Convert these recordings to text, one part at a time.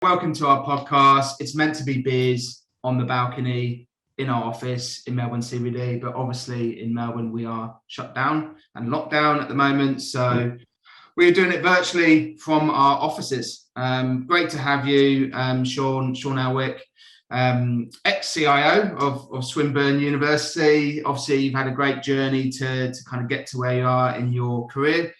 Welcome to our podcast. It's meant to be beers on the balcony in our office in Melbourne CBD, but obviously in Melbourne we are shut down and locked down at the moment. So we're doing it virtually from our offices. Great to have you, Sean Elwick, ex-CIO of Swinburne University. Obviously, you've had a great journey to kind of get to where you are in your career.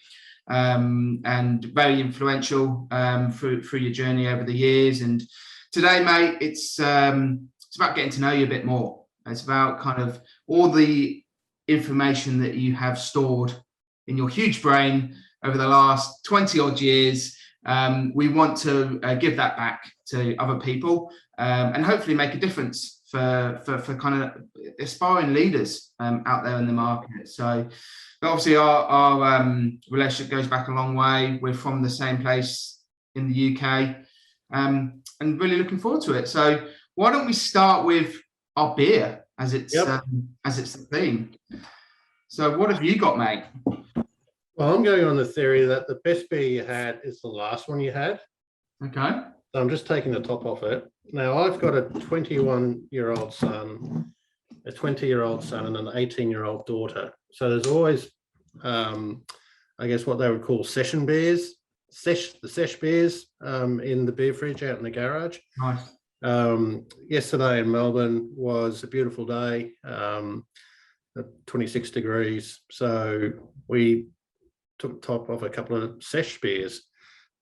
And very influential through your journey over the years. And today, mate, it's about getting to know you a bit more. It's about kind of all the information that you have stored in your huge brain over the last 20 odd years. We want to give that back to other people and hopefully make a difference for kind of aspiring leaders out there in the market. So obviously our relationship goes back a long way. We're from the same place in the UK and really looking forward to it. So why don't we start with our beer as it's the theme. So what have you got, mate? Well, I'm going on the theory that the best beer you had is the last one you had. Okay. So I'm just taking the top off it. Now, I've got a 21-year-old son, a 20-year-old son, and an 18-year-old daughter. So there's always, I guess, what they would call session beers, the sesh beers in the beer fridge out in the garage. Nice. Yesterday in Melbourne was a beautiful day, 26 degrees. So we took the top off a couple of sesh beers,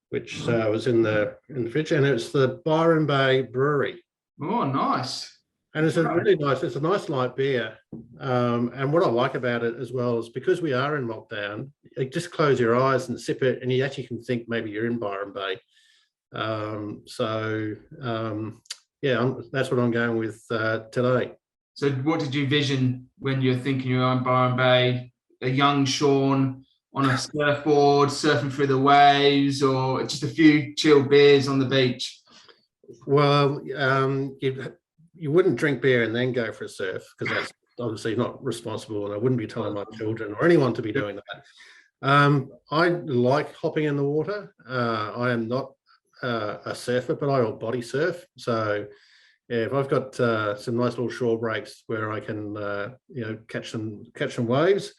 which was in the fridge, and it's the Byron Bay Brewery. Oh, nice. And it's a nice light beer. And what I like about it as well is because we are in lockdown, you just close your eyes and sip it, and you actually can think maybe you're in Byron Bay. That's what I'm going with today. So what did you vision when you're thinking you're on Byron Bay? A young Sean on a surfboard, surfing through the waves, or just a few chilled beers on the beach? Well, you wouldn't drink beer and then go for a surf, because that's obviously not responsible, and I wouldn't be telling my children or anyone to be doing that. I like hopping in the water. I am not a surfer, but I will body surf. So yeah, if I've got some nice little shore breaks where I can catch some waves,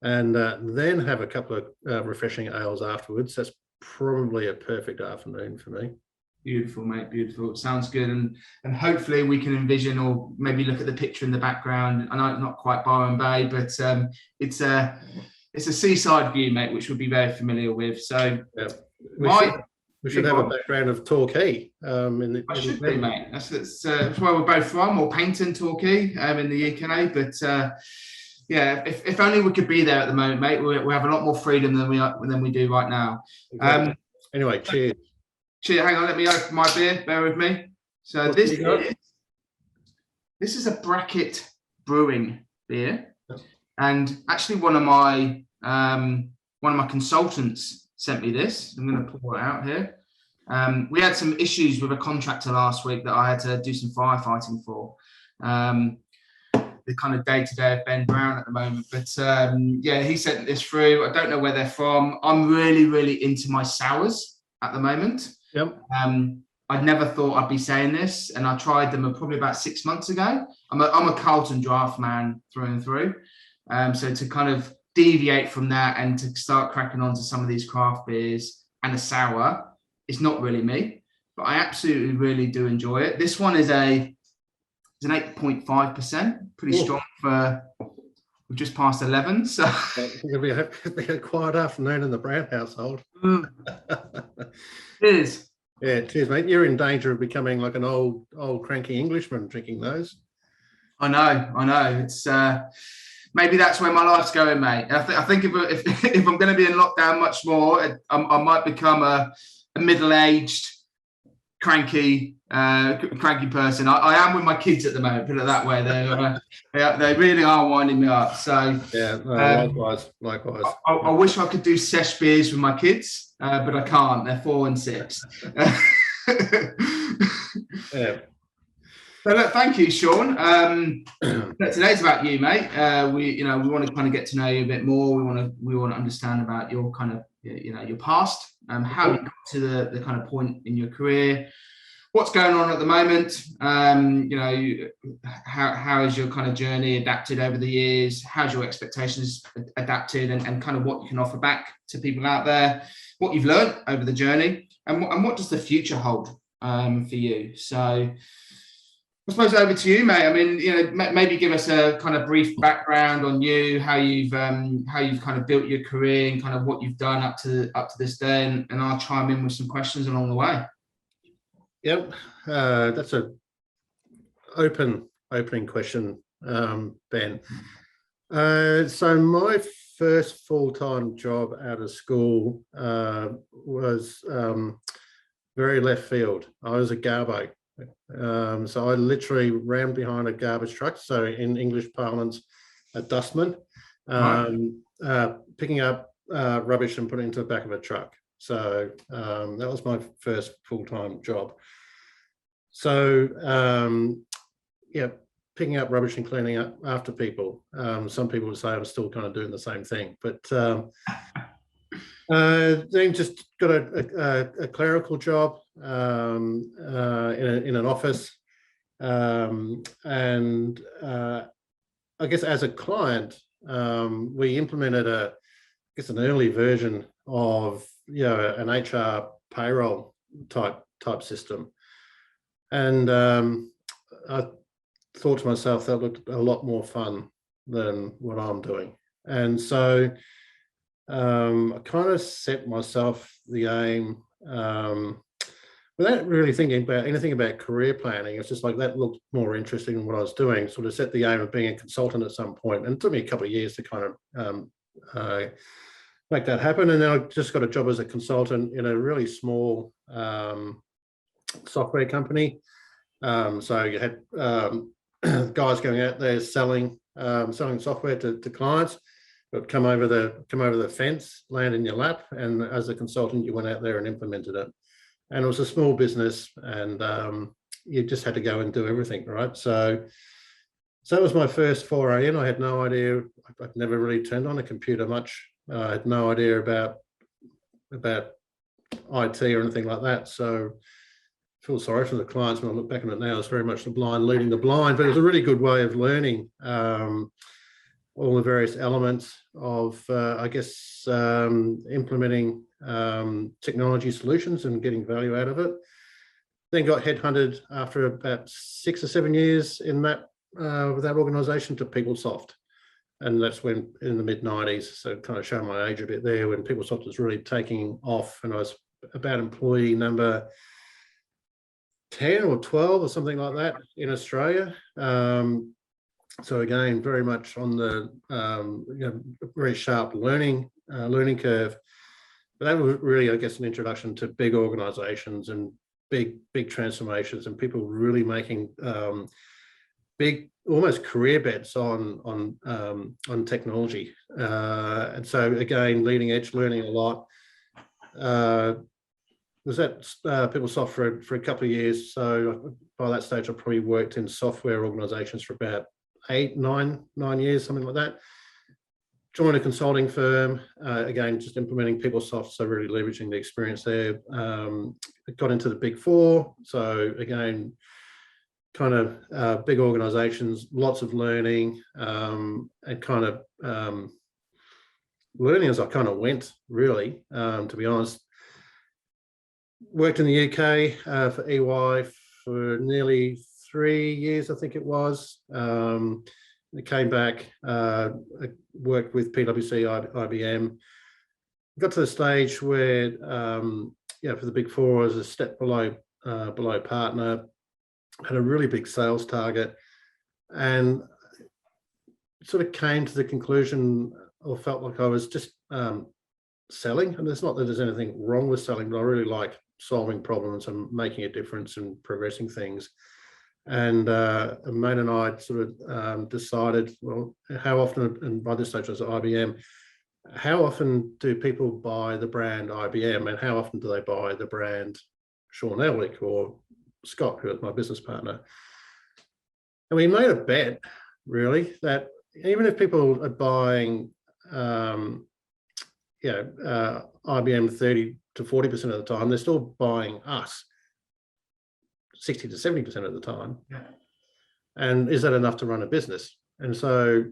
and then have a couple of refreshing ales afterwards, that's probably a perfect afternoon for me. Beautiful, mate. Beautiful. It sounds good. And hopefully we can envision, or maybe look at the picture in the background. I know it's not quite Byron Bay, but it's a seaside view, mate, which we'll be very familiar with. So yeah. We should have a background of Torquay. I should be, mate. That's where we're both from, or Paynton, Torquay, in the UK. But yeah, if only we could be there at the moment, mate. We have a lot more freedom than we do right now. Exactly. Anyway, cheers. Cheers. Hang on, let me open my beer. Bear with me. So this is a Bracket Brewing beer, and actually one of my consultants sent me this. I'm going to pour it out here. We had some issues with a contractor last week that I had to do some firefighting for. The kind of day-to-day of Ben Brown at the moment. But he sent this through. I don't know where they're from. I'm really, really into my sours at the moment. Yep. I'd never thought I'd be saying this, and I tried them probably about 6 months ago. I'm a Carlton draft man through and through. So to kind of deviate from that and to start cracking on to some of these craft beers and a sour, it's not really me, but I absolutely really do enjoy it. This one is an 8.5%, pretty strong we've just passed 11. So it'll be a quiet afternoon in the Brown household. Cheers. Yeah, cheers, mate. You're in danger of becoming like an old cranky Englishman drinking those. I know. It's maybe that's where my life's going, mate. I think if I'm going to be in lockdown much more, I might become a middle-aged cranky person. I am with my kids at the moment, put it that way. They really are winding me up. So yeah, likewise. I wish I could do sesh beers with my kids, but I can't. They're 4 and 6. Yeah. So look, thank you, Sean. Today's about you, mate. We want to kind of get to know you a bit more. We want to understand about your kind of, your past, how you got to the kind of point in your career, what's going on at the moment, you know, how has your kind of journey adapted over the years, how's your expectations adapted, and kind of what you can offer back to people out there, what you've learned over the journey, and what does the future hold for you. So I suppose over to you, mate. I mean, you know, maybe give us a kind of brief background on you, how you've kind of built your career and kind of what you've done up to this day, and I'll chime in with some questions along the way. Yep, that's a opening question, Ben. So my first full-time job out of school was very left field. I was a garbo. So I literally ran behind a garbage truck. So in English parlance, a dustman, picking up rubbish and putting it into the back of a truck. So that was my first full-time job. So yeah, picking up rubbish and cleaning up after people. Some people would say I'm still kind of doing the same thing, but then just got a clerical job in an office, and I guess as a client, we implemented an early version of, you know, an HR payroll type system, and I thought to myself that looked a lot more fun than what I'm doing, and so I kind of set myself the aim without really thinking about anything about career planning. It's just like that looked more interesting than what I was doing. Sort of set the aim of being a consultant at some point, and it took me a couple of years to kind of make that happen. And then I just got a job as a consultant in a really small software company. So you had guys going out there selling software to clients. But come over the fence, land in your lap, and as a consultant, you went out there and implemented it. And it was a small business, and you just had to go and do everything, right? So that was my first foray in. I had no idea. I'd never really turned on a computer much. I had no idea about IT or anything like that. So I feel sorry for the clients when I look back on it now. It's very much the blind leading the blind, but it was a really good way of learning all the various elements of, I guess, implementing technology solutions and getting value out of it. Then got headhunted after about 6 or 7 years in that with that organisation to PeopleSoft, and that's when in the mid-90s. So kind of show my age a bit there, when PeopleSoft was really taking off, and I was about employee number 10 or 12 or something like that in Australia. So again, very much on the you know, very sharp learning curve. But that was really, I guess, an introduction to big organisations and big transformations, and people really making big, almost career bets on technology. And so again, leading edge, learning a lot. Was at PeopleSoft for a couple of years. So by that stage, I probably worked in software organisations for about 9 years, something like that. Joined a consulting firm, again, just implementing PeopleSoft, so really leveraging the experience there. Got into the Big Four, so again, kind of big organizations, lots of learning, and kind of learning as I kind of went, really, to be honest. Worked in the UK for EY for nearly 3 years, I think it was. I came back, I worked with PwC, IBM. Got to the stage where, yeah, for the Big Four, I was a step below partner, had a really big sales target, and sort of came to the conclusion, or felt like I was just selling. And it's not that there's anything wrong with selling, but I really like solving problems and making a difference and progressing things. And a mate and I sort of decided, well, how often, and by this stage I was at IBM, how often do people buy the brand IBM, and how often do they buy the brand Sean Elwick or Scott, who is my business partner? And we made a bet, really, that even if people are buying, IBM 30 to 40% of the time, they're still buying us 60 to 70% of the time. Yeah. And is that enough to run a business? And so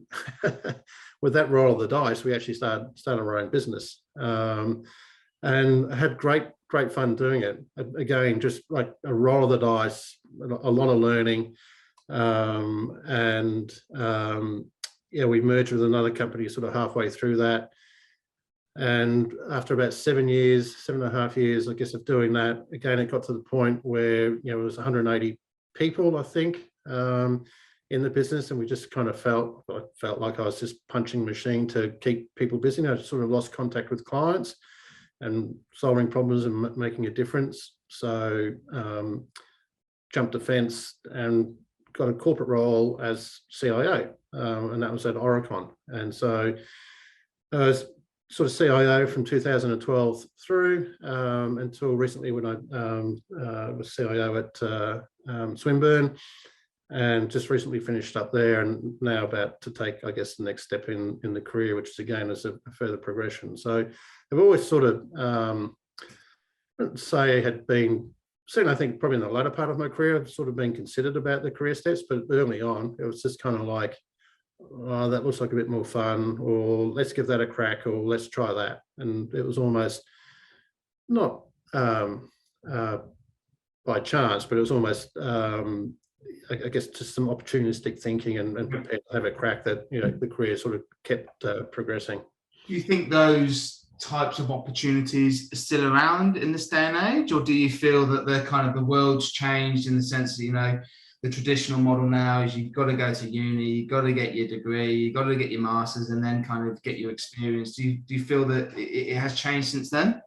with that roll of the dice, we actually started our own business, and had great fun doing it. Again, just like a roll of the dice, a lot of learning. We merged with another company sort of halfway through that. And after about 7.5 years, I guess, of doing that, again, it got to the point where, it was 180 people, I think, in the business. And we just kind of felt like I was just punching machine to keep people busy. I sort of lost contact with clients and solving problems and making a difference. So jumped the fence and got a corporate role as CIO, and that was at Oricon. And so I was sort of CIO from 2012 through until recently, when I was CIO at Swinburne, and just recently finished up there, and now about to take, I guess, the next step in the career, which is, again, is a further progression. So I've always sort of, I wouldn't say had been, certainly I think probably in the latter part of my career, I've sort of been considered about the career steps, but early on, it was just kind of like, oh, that looks like a bit more fun, or let's give that a crack, or let's try that. And it was almost not by chance, but it was almost, I guess, just some opportunistic thinking and prepared to have a crack that, the career sort of kept progressing. Do you think those types of opportunities are still around in this day and age, or do you feel that the world's changed in the sense that, the traditional model now is you've got to go to uni, you've got to get your degree, you've got to get your master's, and then kind of get your experience? Do you feel that it has changed since then?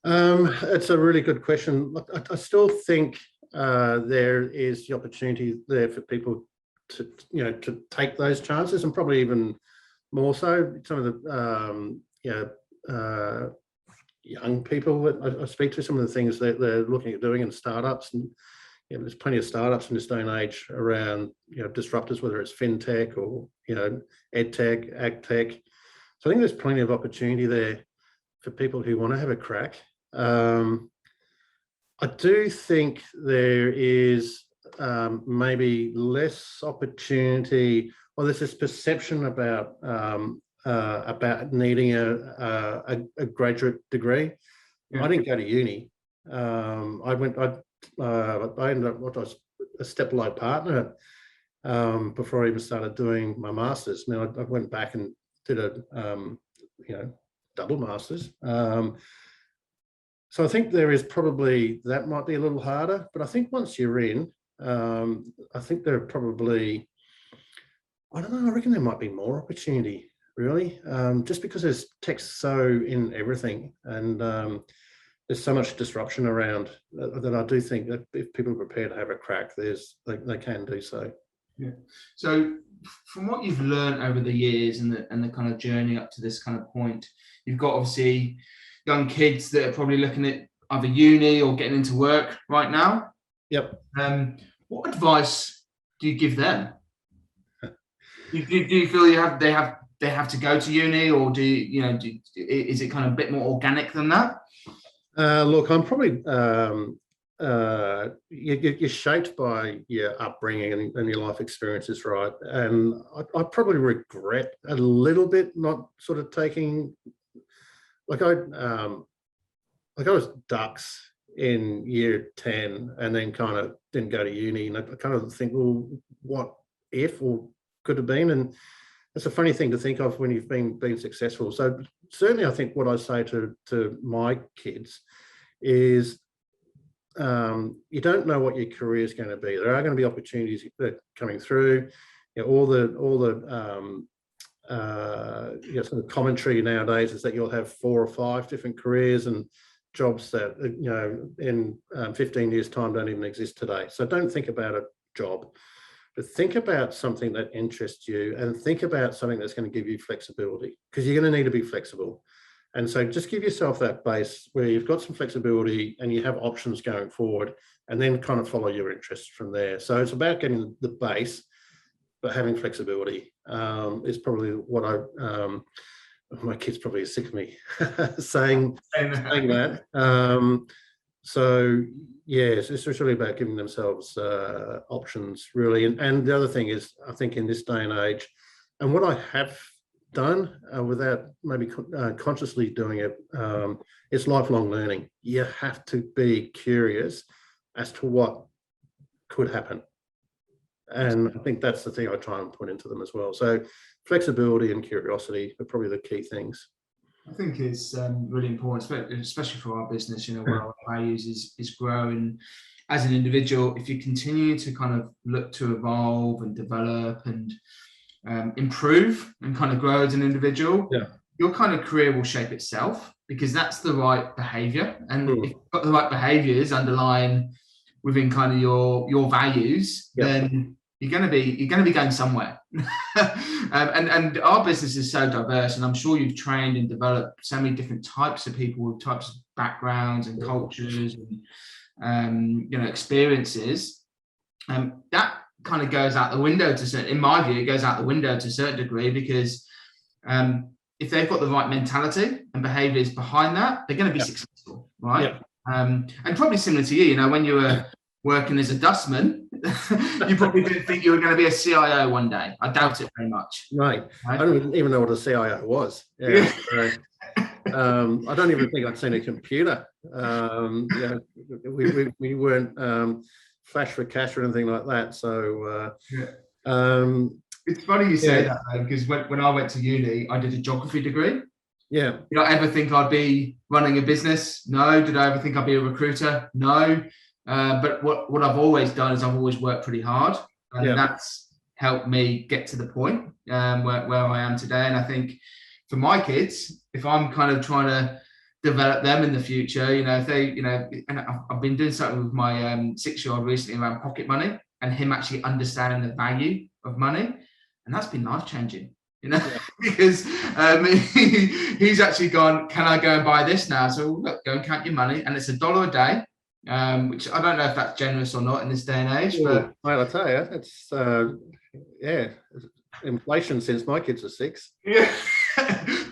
It's a really good question. I still think there is the opportunity there for people to take those chances, and probably even more so some of the young people that I speak to, some of the things that they're looking at doing in startups. And there's plenty of startups in this day and age around disruptors, whether it's fintech or edtech, agtech. So I think there's plenty of opportunity there for people who want to have a crack. I do think there is maybe less opportunity, or there's this perception about needing a graduate degree. Yeah. I didn't go to uni. I ended up, I was a step below partner before I even started doing my master's. I went back and did a double master's. So I think there is probably, that might be a little harder, but I think once you're in, I think there are probably, I don't know, I reckon there might be more opportunity, really, just because there's tech so in everything, and there's so much disruption around that I do think that if people are prepared to have a crack, they can do so. Yeah. So from what you've learned over the years and the kind of journey up to this kind of point, you've got obviously young kids that are probably looking at either uni or getting into work right now. Yep. What advice do you give them? Do you feel they have to go to uni, or is it kind of a bit more organic than that? Look, I'm probably you're shaped by your upbringing and your life experiences, right? And I probably regret a little bit not sort of taking, like I was ducks in year 10 and then kind of didn't go to uni, and I kind of think, well, what if, or could have been? And it's a funny thing to think of when you've been successful. So certainly I think what I say to my kids is, you don't know what your career is going to be. There are going to be opportunities that are coming through. All the sort of commentary nowadays is that you'll have 4 or 5 different careers and jobs that in 15 years' time don't even exist today. So don't think about a job, but think about something that interests you, and think about something that's going to give you flexibility, because you're going to need to be flexible. And so just give yourself that base where you've got some flexibility and you have options going forward, and then kind of follow your interests from there. So it's about getting the base, but having flexibility is probably what I my kids probably are sick of me saying that. So yes, it's really about giving themselves options, really. And the other thing is, I think in this day and age, and what I have done without maybe consciously doing it, it's lifelong learning. You have to be curious as to what could happen. And I think that's the thing I try and put into them as well. So flexibility and curiosity are probably the key things. I think it's really important, especially for our business, where our values is growing as an individual. If you continue to kind of look to evolve and develop and improve and kind of grow as an individual, your kind of career will shape itself, because that's the right behavior. And if you've got the right behaviors underlying within kind of your values, then you're going to be going somewhere. And our business is so diverse, and I'm sure you've trained and developed so many different types of people with types of backgrounds and cultures and experiences. That kind of goes out the window in my view, it goes out the window to a certain degree, because if they've got the right mentality and behaviors behind that, they're going to be successful, right? And probably similar to you, when you were working as a dustman, you probably didn't think you were going to be a CIO one day. I doubt it very much. Right. I don't even know what a CIO was. I don't even think I'd seen a computer. We weren't flash for cash or anything like that. So it's funny you say that, though, because when I went to uni, I did a geography degree. Yeah. Did I ever think I'd be running a business? No. Did I ever think I'd be a recruiter? No. But what I've always done is I've always worked pretty hard, and that's helped me get to the point where I am today. And I think for my kids, if I'm kind of trying to develop them in the future, if they, and I've been doing something with my 6-year-old recently around pocket money and him actually understanding the value of money, and that's been life changing. Because he's actually gone, can I go and buy this now? So look, go and count your money, and it's $1 a day. Which I don't know if that's generous or not in this day and age. But well, I'll tell you, it's inflation since my kids are 6. Yeah,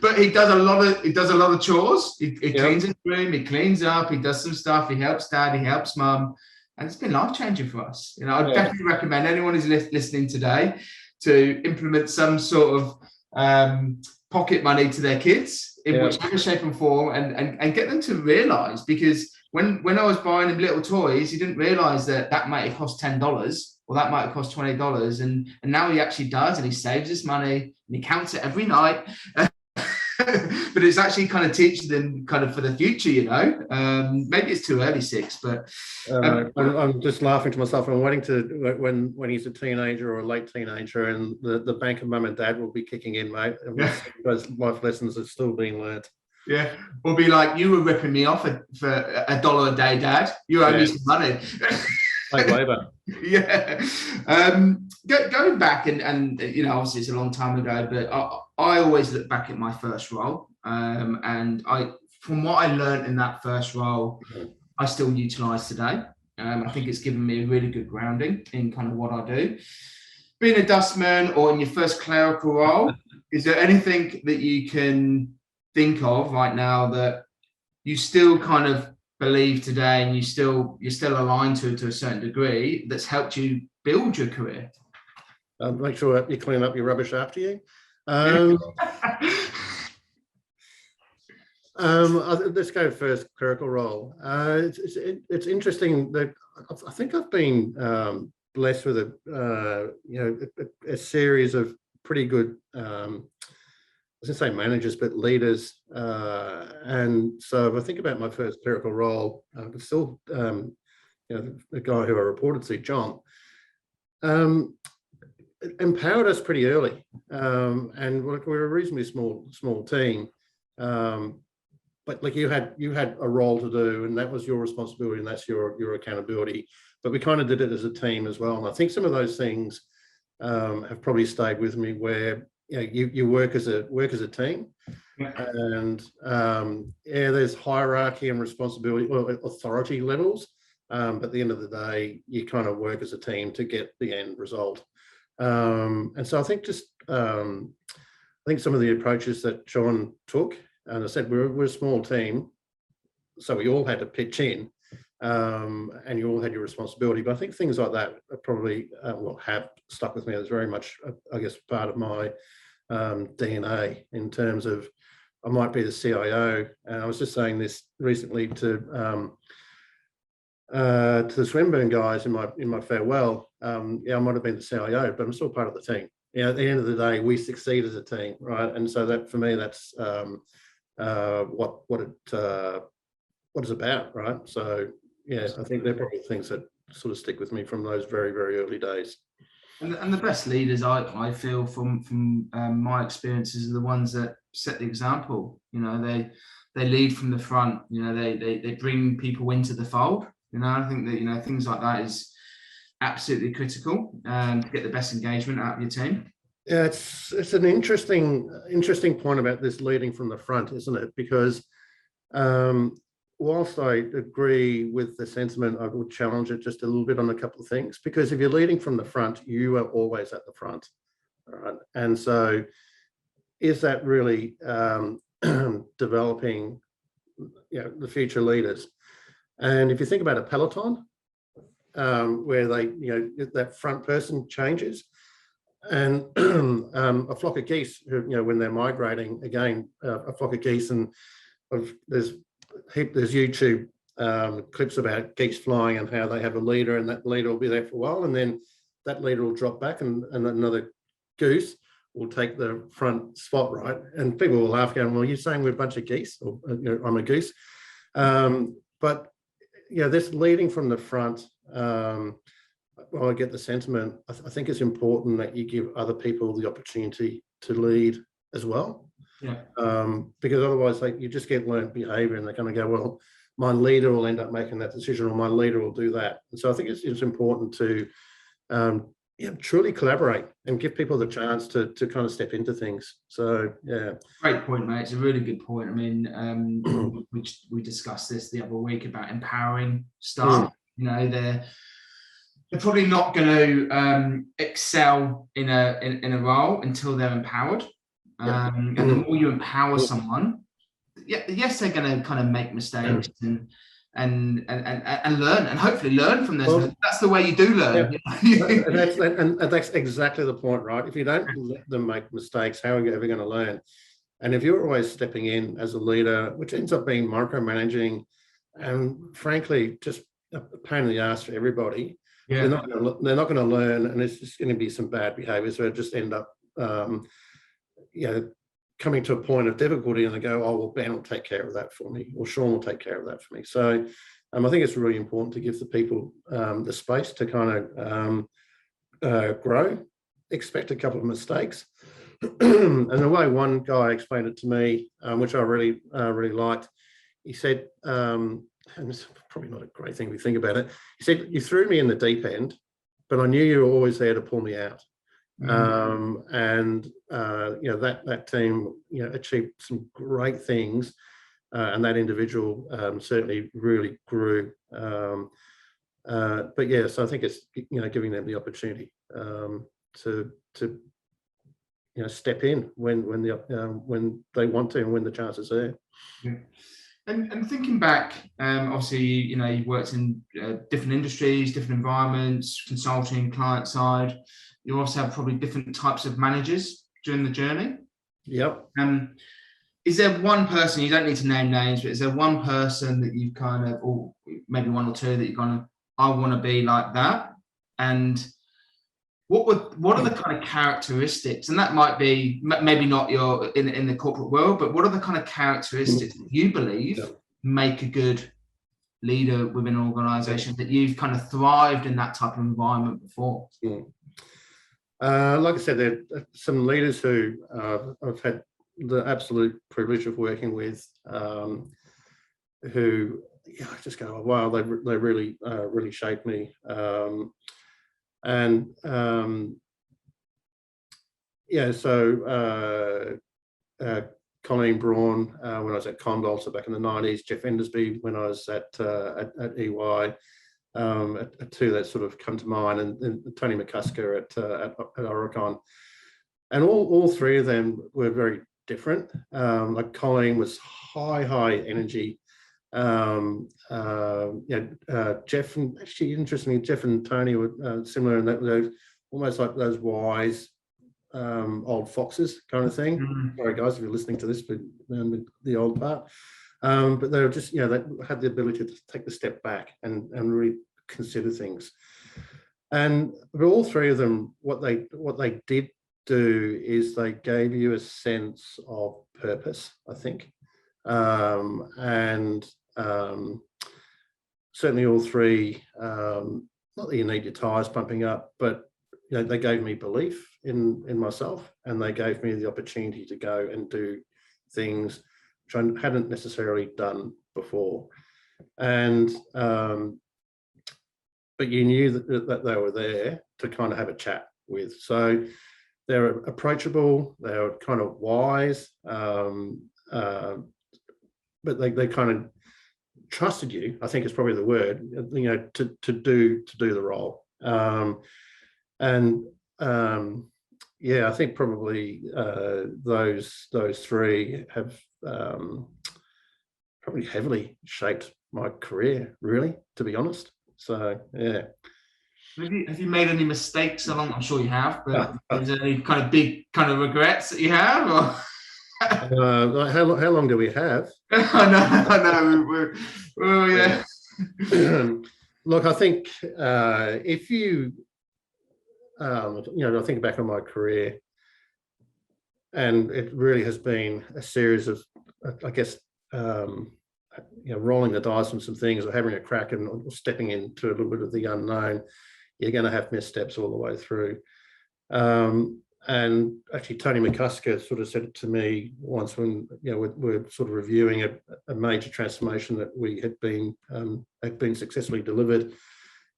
but he does a lot of chores. He cleans his room, he cleans up, he does some stuff, he helps dad, he helps mum, and it's been life changing for us. I'd definitely recommend anyone who's listening today to implement some sort of pocket money to their kids in whichever shape and form, and get them to realise, because when I was buying him little toys, he didn't realise that might have cost $10 or that might have cost $20, and now he actually does, and he saves his money and he counts it every night. But it's actually kind of teaching them kind of for the future, maybe it's too early 6, but I'm just laughing to myself. I'm waiting to when he's a teenager or a late teenager, and the bank of mum and dad will be kicking in, mate. Those life lessons are still being learned. Yeah, we'll be like, you were ripping me off for $1 a day, Dad. You owe me some money. Like labor. Yeah. Going back and obviously it's a long time ago, but I always look back at my first role, and from what I learned in that first role, I still utilise today. I think it's given me a really good grounding in kind of what I do. Being a dustman or in your first clerical role, is there anything that you can think of right now that you still kind of believe today, and you're still aligned to a certain degree, that's helped you build your career? Make sure you clean up your rubbish after you. Let's go first, clerical role. It's interesting that I think I've been blessed with a series of pretty good, I was going to say managers, but leaders. And so if I think about my first clerical role, but still, the guy who I reported to, John, empowered us pretty early. And we're a reasonably small team. But like you had a role to do, and that was your responsibility, and that's your accountability. But we kind of did it as a team as well. And I think some of those things have probably stayed with me, where you work as a team, and there's hierarchy and responsibility, or authority levels, but at the end of the day, you kind of work as a team to get the end result. And so I think just think some of the approaches that Sean took, and I said we're a small team, so we all had to pitch in, and you all had your responsibility. But I think things like that are probably have stuck with me. It's very much, I guess, part of my DNA in terms of I might be the CIO, and I was just saying this recently to the Swinburne guys in my farewell. Yeah, I might have been the CIO, but I'm still part of the team. Yeah, at the end of the day, we succeed as a team, right? And so that for me, that's what it's about, right? So yeah, I think they're probably things that sort of stick with me from those very, very early days. And the best leaders, I feel from my experiences, are the ones that set the example. You know, they lead from the front. You know, they bring people into the fold. You know, I think that things like that is absolutely critical to get the best engagement out of your team. Yeah, it's an interesting point about this leading from the front, isn't it? Because whilst I agree with the sentiment, I would challenge it just a little bit on a couple of things. Because if you're leading from the front, you are always at the front, right? And so, is that really developing, the future leaders? And if you think about a peloton, where they, that front person changes, and a flock of geese, who, when they're migrating, again, a flock of geese, and there's YouTube clips about geese flying and how they have a leader, and that leader will be there for a while, and then that leader will drop back, and another goose will take the front spot, right? And people will laugh, going, "Well, you're saying we're a bunch of geese, or I'm a goose." But this leading from the front, I get the sentiment. I think it's important that you give other people the opportunity to lead as well. Yeah. Because otherwise, you just get learned behaviour, and they're going to go, "Well, my leader will end up making that decision, or my leader will do that." And so I think it's important to truly collaborate and give people the chance to kind of step into things. So yeah, great point, mate. It's a really good point. I mean, we discussed this the other week about empowering staff. They're probably not going to excel in a role until they're empowered. And the more you empower someone, yes, they're going to kind of make mistakes and learn, and hopefully learn from this. Well, that's the way you do learn. And that's exactly the point, right? If you don't let them make mistakes, how are you ever going to learn? And if you're always stepping in as a leader, which ends up being micromanaging, and frankly, just a pain in the ass for everybody, they're not going to learn, and it's just going to be some bad behaviour. So it just end up, coming to a point of difficulty, and they go, "Oh, well, Ben will take care of that for me, or Sean will take care of that for me." So I think it's really important to give the people the space to kind of grow, expect a couple of mistakes. And the way one guy explained it to me, which I really liked, he said, and it's probably not a great thing if you think about it, he said, "You threw me in the deep end, but I knew you were always there to pull me out." That team achieved some great things, and that individual certainly really grew. So I think it's giving them the opportunity to step in when they want to, and when the chance is there. Yeah. And thinking back, obviously, you've worked in different industries, different environments, consulting, client side. You also have probably different types of managers during the journey. Yep. Is there one person, you don't need to name names, but is there one person that you've kind of, or maybe one or two that you're kind of, I want to be like that? And what are the kind of characteristics, and that might be maybe not your in the corporate world, but what are the kind of characteristics that you believe make a good leader within an organization, that you've kind of thrived in that type of environment before? Like I said, there are some leaders who I've had the absolute privilege of working with, who I just go, "Oh, wow, they really shaped me." Colleen Braun when I was at Condal, so back in the 90s, Jeff Endersby when I was at EY, two that sort of come to mind, and Tony McCusker at Oricon. And all three of them were very different. Like Colleen was high energy. Jeff, and actually interestingly, Jeff and Tony were similar in that they're almost like those wise old foxes kind of thing. Sorry guys if you're listening to this, but the old part. But they were just, they had the ability to take the step back and really consider things. And but all three of them, what they did do is they gave you a sense of purpose, I think. Certainly all three, not that you need your tires pumping up, but they gave me belief in myself, and they gave me the opportunity to go and do things which I hadn't necessarily done before. And but you knew that they were there to kind of have a chat with. So they're approachable, they're kind of wise, but they kind of trusted you, I think is probably the word, to do the role. I think probably those three have probably heavily shaped my career, really, to be honest. So yeah. Have you made any mistakes along? I'm sure you have, but is there any kind of big kind of regrets that you have? Or? Like how long do we have? I know. Yeah. Look, I think if you, I think back on my career, and it really has been a series of, I guess, rolling the dice on some things or having a crack and stepping into a little bit of the unknown. You're going to have missteps all the way through. And actually, Tony McCusker sort of said it to me once when we're sort of reviewing a major transformation that we had been successfully delivered.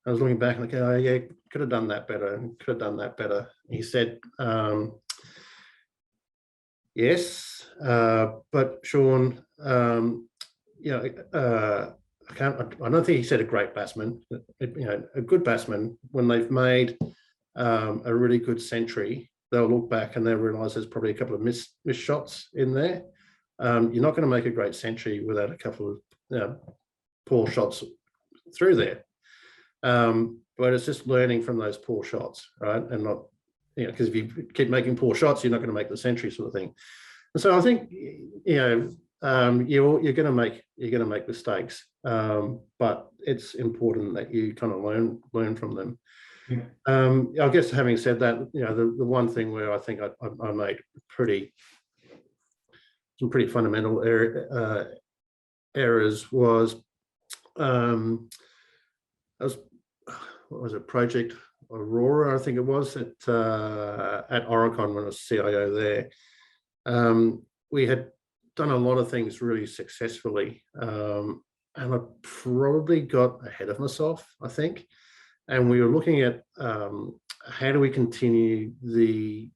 I was looking back and like, oh yeah, could have done that better, and could have done that better. He said, yes, but Sean, I don't think he said a great batsman. A good batsman, when they've made a really good century, they'll look back and they'll realise there's probably a couple of missed shots in there. You're not going to make a great century without a couple of poor shots through there. But it's just learning from those poor shots, right? And not, because if you keep making poor shots, you're not going to make the century, sort of thing. And so I think, you're going to make mistakes, but it's important that you kind of learn from them. Yeah. I guess having said that, the one thing where I think I made some pretty fundamental errors was what was it, Project Aurora, I think it was, at Oricon when I was CIO there. We had done a lot of things really successfully, and I probably got ahead of myself, I think. And we were looking at how do we continue the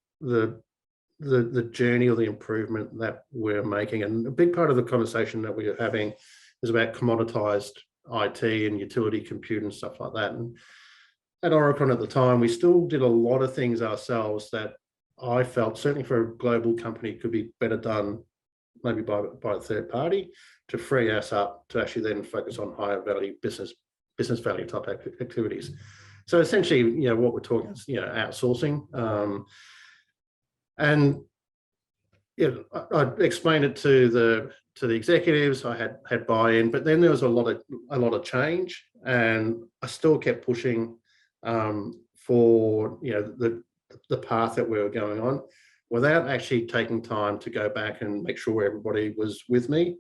journey or the improvement that we're making. And a big part of the conversation that we were having is about commoditized IT and utility compute and stuff like that. And at Oricon at the time, we still did a lot of things ourselves that I felt, certainly for a global company, could be better done maybe by a third party, to free us up to actually then focus on higher value business value type activities. So essentially, what we're talking is, outsourcing. And I explained it to the executives. I had buy-in, but then there was a lot of change, and I still kept pushing for the path that we were going on, without actually taking time to go back and make sure everybody was with me.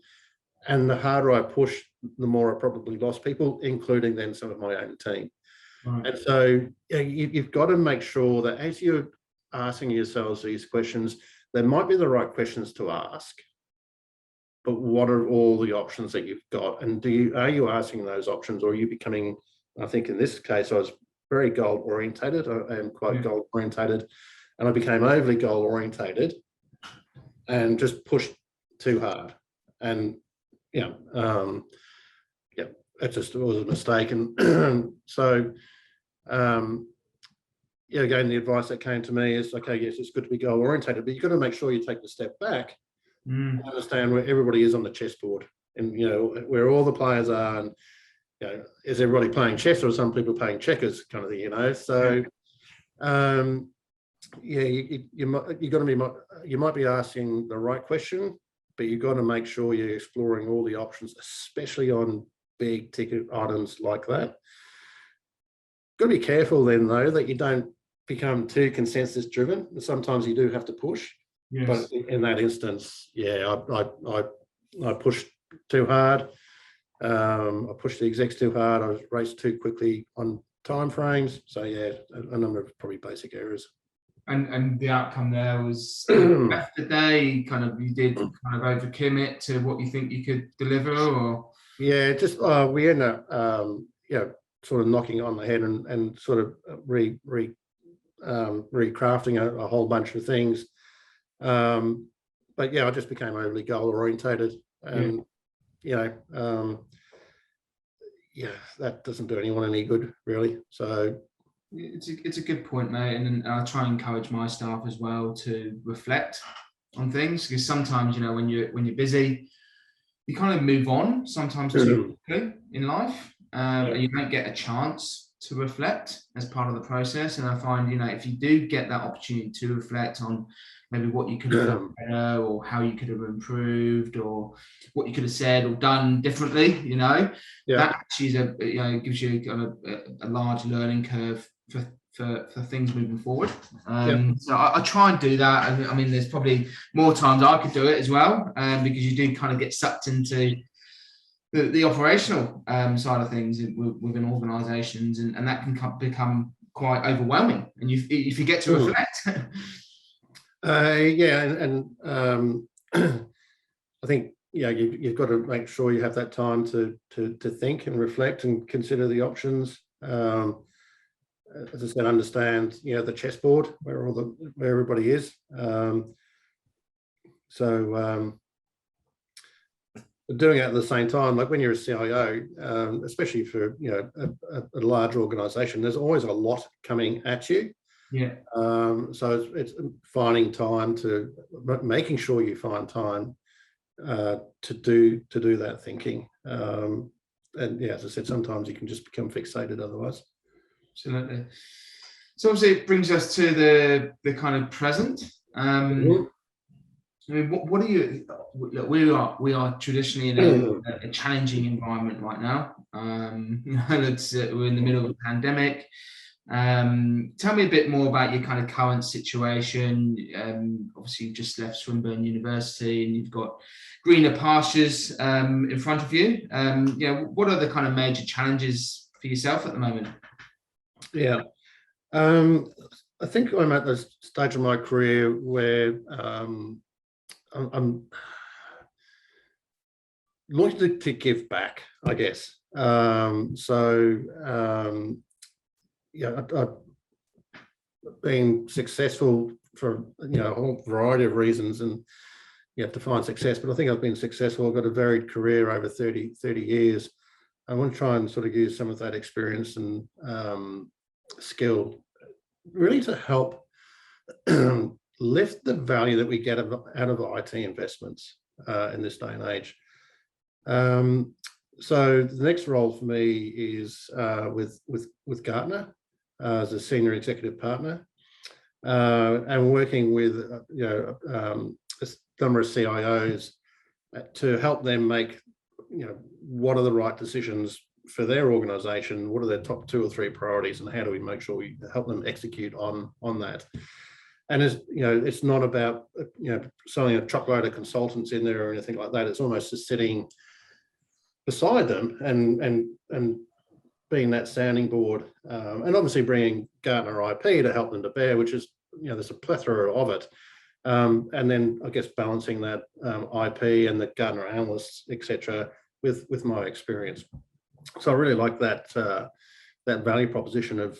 And the harder I pushed, the more I probably lost people, including then some of my own team. Right. And so you've got to make sure that as you're asking yourselves these questions, they might be the right questions to ask, but what are all the options that you've got? And are you asking those options, or are you becoming, I think in this case, I was very goal orientated. I am quite goal orientated, and I became overly goal orientated and just pushed too hard. And it just was a mistake. And so yeah, again, the advice that came to me is, okay, yes, it's good to be goal orientated, but you've got to make sure you take the step back and understand where everybody is on the chessboard, and where all the players are, and is everybody playing chess, or are some people playing checkers, kind of thing, So, yeah, you got to be, you might be asking the right question, but you've got to make sure you're exploring all the options, especially on big ticket items like that. Got to be careful then, though, that you don't become too consensus driven. Sometimes you do have to push. Yes. But in that instance, yeah, I pushed too hard. I pushed the execs too hard. I was raced too quickly on timeframes. So yeah, a number of probably basic errors. And the outcome there was after the day, kind of, you did kind of overcommit to what you think you could deliver, or yeah, just we end up sort of knocking on the head and sort of recrafting a whole bunch of things. But yeah, I just became overly goal orientated, and that doesn't do anyone any good, really. So it's a good point, mate, and I try and encourage my staff as well to reflect on things, because sometimes when you're busy, you kind of move on sometimes too quickly in life, and you don't get a chance to reflect as part of the process. And I find if you do get that opportunity to reflect on maybe what you could have done better, or how you could have improved, or what you could have said or done differently, that actually is gives you a large learning curve for things moving forward. So I try and do that. I mean, there's probably more times I could do it as well, because you do kind of get sucked into the operational side of things within organisations, and that can become quite overwhelming, and you forget to reflect. I think you've got to make sure you have that time to think and reflect and consider the options. As I said, understand the chessboard where everybody is. Doing it at the same time, like when you're a CIO, especially for a large organisation, there's always a lot coming at you. Yeah. So it's finding time making sure you find time to do that thinking. And yeah, as I said, sometimes you can just become fixated otherwise. Absolutely. So obviously it brings us to the kind of present. I mean, what are you? Look, we are traditionally in a challenging environment right now. We're in the middle of a pandemic. Tell me a bit more about your kind of current situation. Obviously, you've just left Swinburne University, and you've got greener pastures in front of you. What are the kind of major challenges for yourself at the moment? Yeah. I think I'm at the stage of my career where I'm looking to give back, I guess. I've been successful for a whole variety of reasons, and you have to find success, but I think I've been successful. I've got a varied career over 30 years. I want to try and sort of use some of that experience and skill really to help lift the value that we get out of IT investments in this day and age. So the next role for me is with Gartner as a senior executive partner, and working with a number of CIOs to help them make what are the right decisions for their organization, what are their top 2 or 3 priorities, and how do we make sure we help them execute on that. And it's not about selling a truckload of consultants in there or anything like that. It's almost just sitting beside them and being that sounding board, and obviously bringing Gartner IP to help them to bear, which is there's a plethora of it, and then I guess balancing that IP and the Gartner analysts, etc., with my experience. So I really like that value proposition of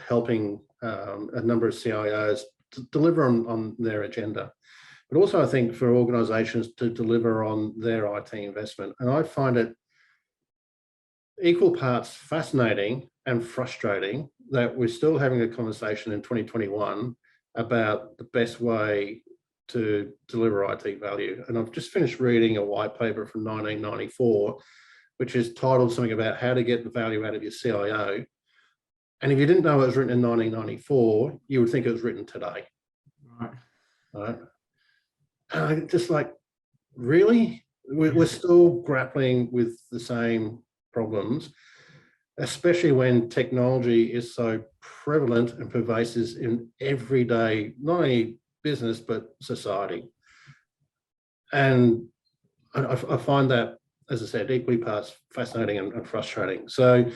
helping a number of CIOs to deliver on their agenda, but also I think for organizations to deliver on their IT investment. And I find it equal parts fascinating and frustrating that we're still having a conversation in 2021 about the best way to deliver IT value. And I've just finished reading a white paper from 1994, which is titled something about how to get the value out of your CIO. And if you didn't know it was written in 1994, you would think it was written today. Right? Just like, really? We're still grappling with the same problems, especially when technology is so prevalent and pervasive in everyday, not only business, but society. And I find that, as I said, equally parts fascinating and frustrating. So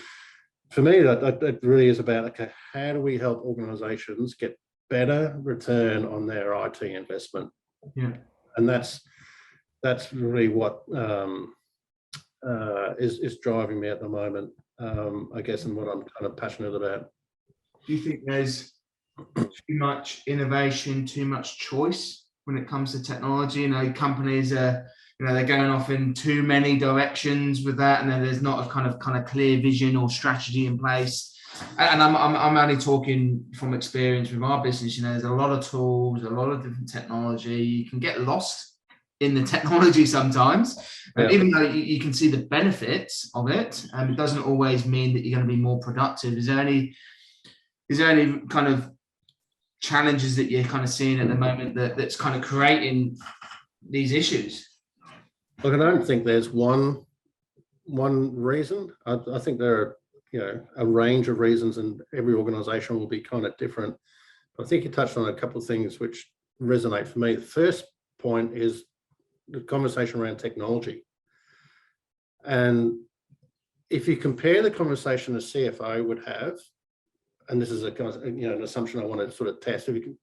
for me, that really is about, okay, how do we help organizations get better return on their IT investment? Yeah. And that's really what is driving me at the moment, I guess, and what I'm kind of passionate about. Do you think there's too much innovation, too much choice when it comes to technology? Companies are, they're going off in too many directions with that, and then there's not a kind of clear vision or strategy in place. And I'm only talking from experience with our business. There's a lot of tools, a lot of different technology. You can get lost in the technology sometimes, even though you can see the benefits of it, it doesn't always mean that you're going to be more productive. Is there any kind of challenges that you're kind of seeing at the moment that's kind of creating these issues? Look, I don't think there's one reason. I think there are a range of reasons, and every organization will be kind of different. I think you touched on a couple of things which resonate for me. The first point is the conversation around technology. And if you compare the conversation a CFO would have, and this is a kind of, an assumption I want to sort of test, if you can,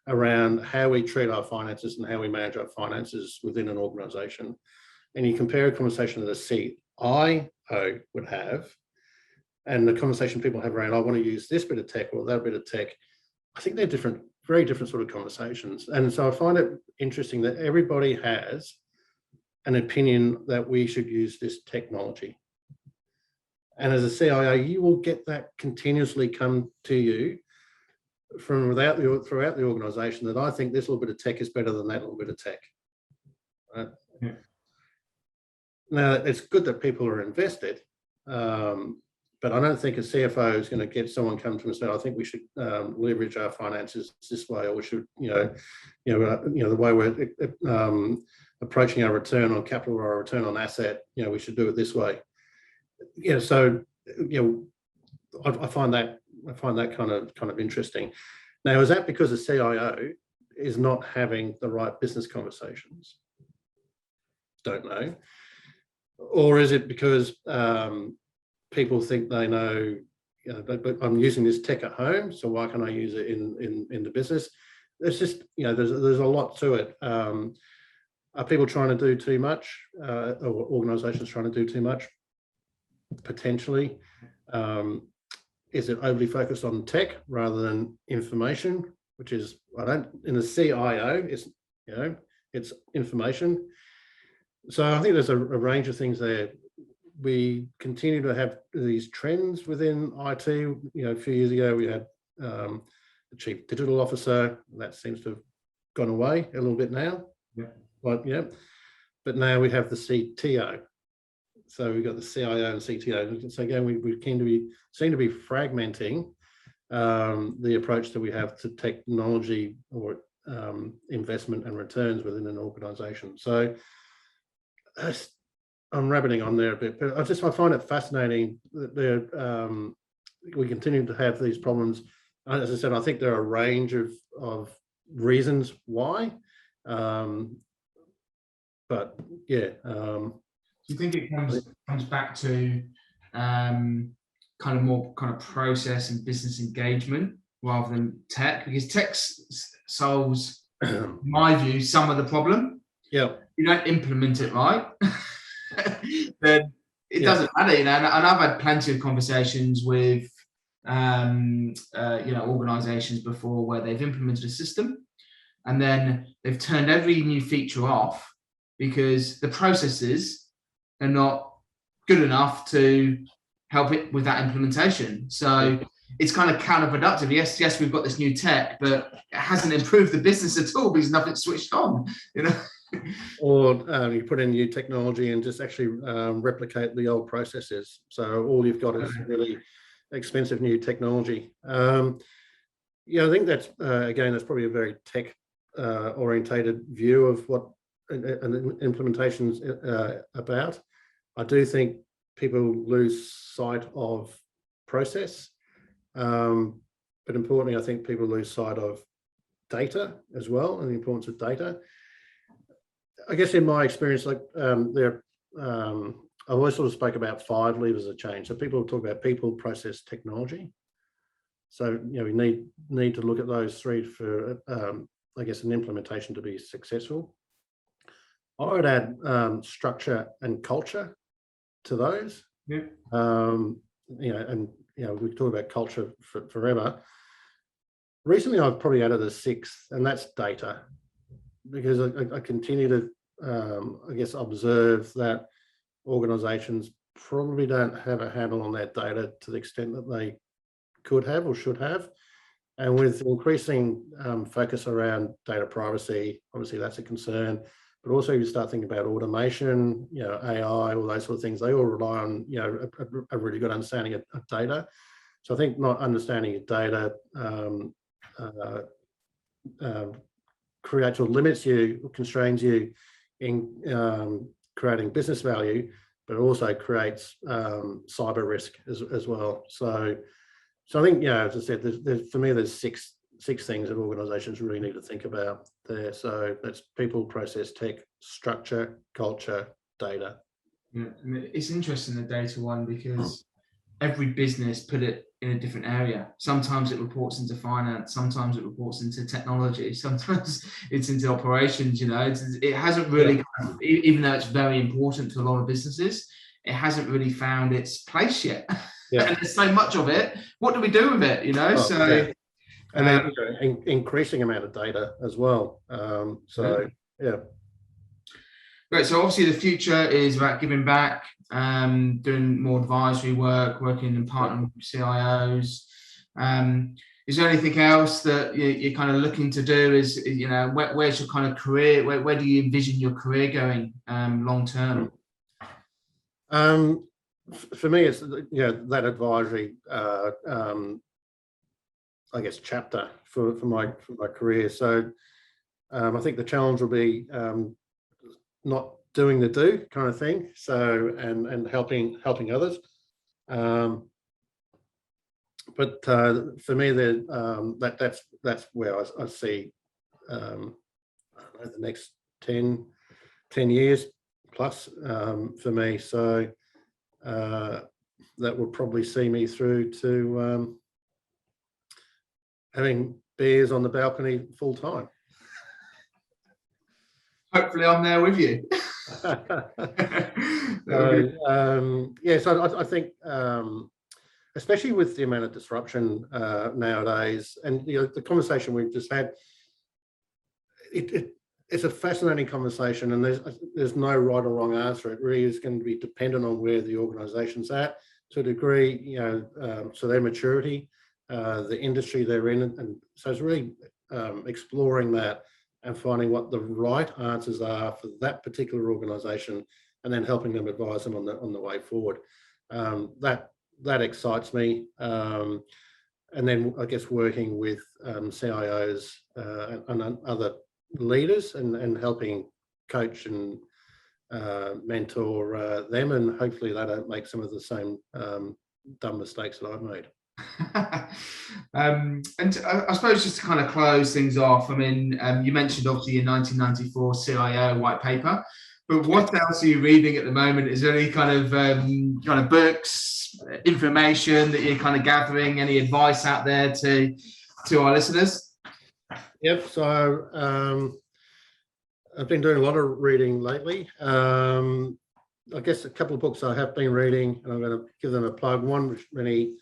around how we treat our finances and how we manage our finances within an organization, and you compare a conversation that a CIO would have, and the conversation people have around, I want to use this bit of tech or that bit of tech, I think they're different, very different sort of conversations. And so I find it interesting that everybody has an opinion that we should use this technology. And as a CIO, you will get that continuously come to you from throughout the organization, that I think this little bit of tech is better than that little bit of tech. Right? Yeah. Now, it's good that people are invested, but I don't think a CFO is going to get someone come to him and say, I think we should leverage our finances this way, or we should, the way we're approaching our return on capital or our return on asset, we should do it this way. So I find that kind of interesting. Now, is that because the CIO is not having the right business conversations? Don't know. Or is it because people think they know, but I'm using this tech at home, so why can't I use it in the business? There's just, there's a lot to it. Are people trying to do too much? Or organizations trying to do too much? Potentially. Is it overly focused on tech rather than information, which is, in the CIO, it's information. So I think there's a range of things there. We continue to have these trends within IT. A few years ago, we had the chief digital officer. That seems to have gone away a little bit now. But now we have the CTO. So we've got the CIO and CTO. So again, we seem to be fragmenting the approach that we have to technology or investment and returns within an organization. So I'm rabbiting on there a bit, but I find it fascinating that we continue to have these problems. As I said, I think there are a range of reasons why, but yeah. Do you think it comes back to kind of more kind of process and business engagement rather than tech? Because tech solves, in my view, some of the problem. Yeah. You don't implement it right, then it doesn't matter. And I've had plenty of conversations with organizations before where they've implemented a system and then they've turned every new feature off because the processes are not good enough to help it with that implementation. So it's kind of counterproductive. Yes, we've got this new tech, but it hasn't improved the business at all because nothing's switched on, you know. Or you put in new technology and just actually replicate the old processes. So all you've got is really expensive new technology. Yeah, I think that's again, that's probably a very tech orientated view of what an implementation's about. I do think people lose sight of process, but importantly, I think people lose sight of data as well, and the importance of data. I guess in my experience, like I always sort of spoke about 5 levers of change. So people talk about people, process, technology. So we need to look at those 3 for I guess an implementation to be successful. I would add structure and culture to those. Yeah. And we've talked about culture forever. Recently, I've probably added a 6th, and that's data, because I continue to, I guess, observe that organisations probably don't have a handle on their data to the extent that they could have or should have. And with increasing focus around data privacy, obviously that's a concern. But also you start thinking about automation, AI, all those sort of things. They all rely on, a really good understanding of data. So I think not understanding your data creates or limits you, constrains you in creating business value, but also creates cyber risk as well. So I think, as I said, for me, there's six things that organisations really need to think about there. So that's people, process, tech, structure, culture, data. Yeah, I mean, it's interesting, the data one, because every business put it in a different area. Sometimes it reports into finance, sometimes it reports into technology, sometimes it's into operations. It hasn't really, even though it's very important to a lot of businesses, it hasn't really found its place yet. Yeah. And there's so much of it. What do we do with it? And then increasing amount of data as well. Yeah. Great. So obviously the future is about giving back, doing more advisory work, working and partnering with CIOs. Is there anything else that you're kind of looking to do? Where's your kind of career? Where do you envision your career going long term? For me, it's that advisory, I guess, chapter for my career. So I think the challenge will be not doing the do kind of thing. So and helping others. But for me, that's where I see I don't know, the next 10 years plus for me. So that will probably see me through to having beers on the balcony full time. Hopefully I'm there with you. So I think especially with the amount of disruption nowadays, and the conversation we've just had, it's a fascinating conversation, and there's no right or wrong answer. It really is going to be dependent on where the organisation's at to a degree, so their maturity, the industry they're in, and so it's really exploring that and finding what the right answers are for that particular organisation, and then helping them advise them on the way forward. That excites me, and then I guess working with CIOs and other leaders and helping coach and mentor them, and hopefully they don't make some of the same dumb mistakes that I've made. And I suppose just to kind of close things off, I mean, you mentioned obviously your 1994 CIO white paper, but what else are you reading at the moment? Is there any kind of books, information that you're kind of gathering, any advice out there to our listeners? Yep. So I've been doing a lot of reading lately. I guess a couple of books I have been reading, and I'm going to give them a plug. One which many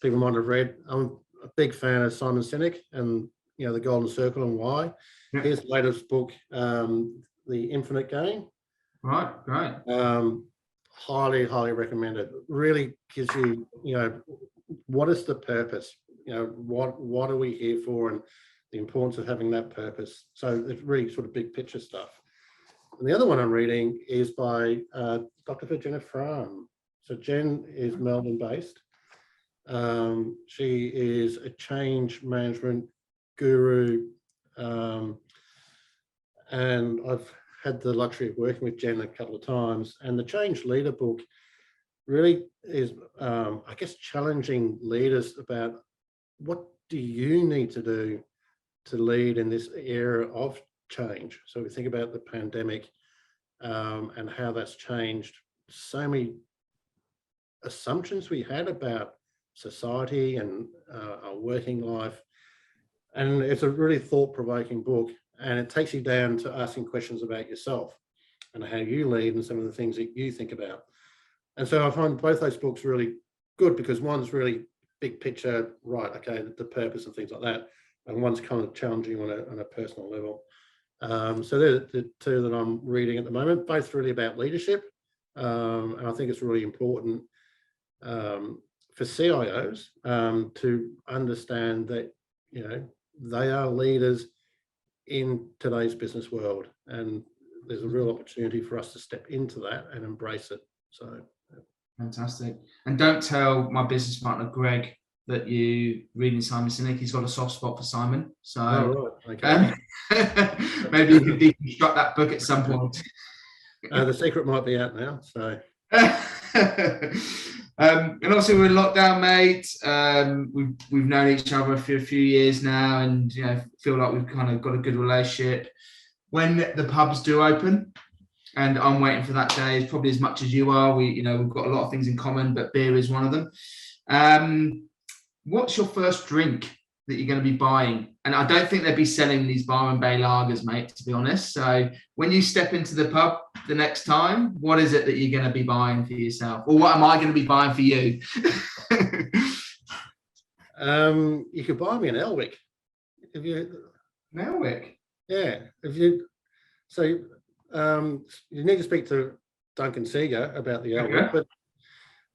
people might have read. I'm a big fan of Simon Sinek and the Golden Circle and why. Yep. His latest book, The Infinite Game. Right, great. Highly recommend it. Really gives you what is the purpose? What are we here for, and the importance of having that purpose. So it's really sort of big picture stuff. And the other one I'm reading is by Dr. Virginia Fram. So Jen is Melbourne based. She is a change management guru, and I've had the luxury of working with Jen a couple of times. And the Change Leader book really is, I guess, challenging leaders about what do you need to do to lead in this era of change. So we think about the pandemic and how that's changed so many assumptions we had about society and our working life. And it's a really thought-provoking book, and it takes you down to asking questions about yourself and how you lead and some of the things that you think about. And so I find both those books really good, because one's really big picture, right, okay, the purpose and things like that, and one's kind of challenging on a personal level. So they're the two that I'm reading at the moment, both really about leadership. And I think it's really important for CIOs to understand that, they are leaders in today's business world, and there's a real opportunity for us to step into that and embrace it. So fantastic. And don't tell my business partner Greg that you reading Simon Sinek. He's got a soft spot for Simon, so right. Okay. Maybe you can deconstruct that book at some point. The secret might be out now, so and obviously we're in lockdown, mate. We've known each other for a few years now, and feel like we've kind of got a good relationship. When the pubs do open, and I'm waiting for that day, probably as much as you are. We've got a lot of things in common, but beer is one of them. What's your first drink that you're going to be buying? And I don't think they'd be selling these Bar and Bay lagers, mate, to be honest. So when you step into the pub the next time, what is it that you're going to be buying for yourself? Or what am I going to be buying for you? You could buy me an Elwick. An Elwick? Yeah. So you need to speak to Duncan Seeger about the Elwick. Okay.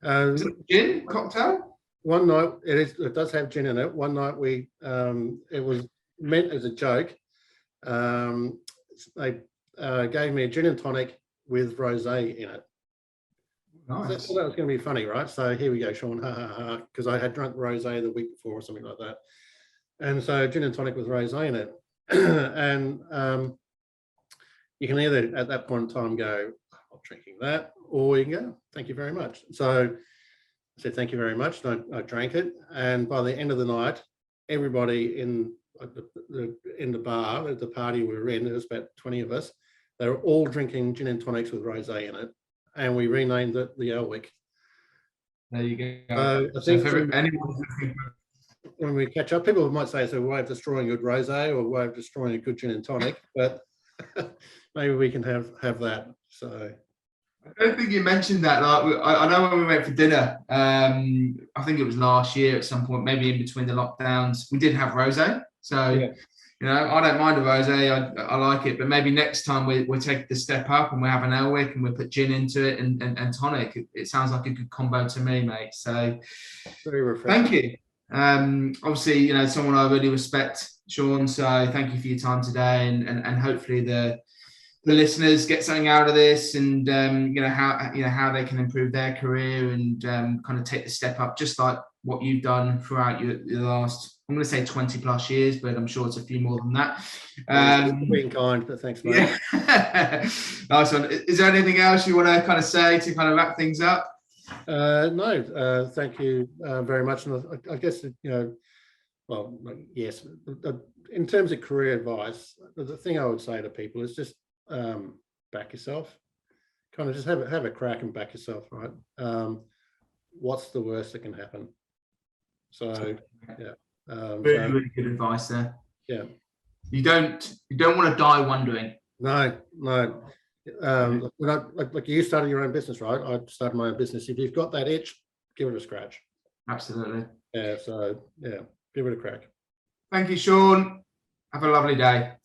But is it gin cocktail? One night, it does have gin in it. One night it was meant as a joke. They gave me a gin and tonic with rosé in it. Nice. So that was going to be funny, right? So here we go, Sean, ha ha ha, because I had drunk rosé the week before or something like that. And so gin and tonic with rosé in it. And you can either at that point in time go, I'm drinking that, or you can go, thank you very much. So I said, thank you very much. And I drank it. And by the end of the night, everybody in the bar, at the party we were in, there was about 20 of us, they were all drinking gin and tonics with rosé in it. And we renamed it the Elwick. There you go. I think when we catch up, people might say it's a way of destroying a good rosé or a way of destroying a good gin and tonic, but maybe we can have that. So I don't think you mentioned that. Like, I know when we went for dinner, I think it was last year at some point, maybe in between the lockdowns, we did have rosé. So, yeah. I don't mind a rosé. I like it. But maybe next time we'll take the step up and we'll have an Elwick and we'll put gin into it and tonic. It sounds like a good combo to me, mate. So very refreshing. Thank you. Obviously, someone I really respect, Sean. So thank you for your time today, and hopefully the listeners get something out of this, and how they can improve their career and kind of take the step up, just like what you've done throughout your last, I'm going to say 20 plus years, but I'm sure it's a few more than that. Being kind, but thanks, mate. Yeah. Nice one. Is there anything else you want to kind of say to kind of wrap things up? No, thank you very much. And I guess, yes, in terms of career advice, the thing I would say to people is just back yourself. Kind of just have a crack and back yourself, right? What's the worst that can happen? So, yeah. Really good advice there. Yeah. You don't want to die wondering. No. Like you started your own business, right? I started my own business. If you've got that itch, give it a scratch. Absolutely. Yeah. So yeah, give it a crack. Thank you, Sean. Have a lovely day.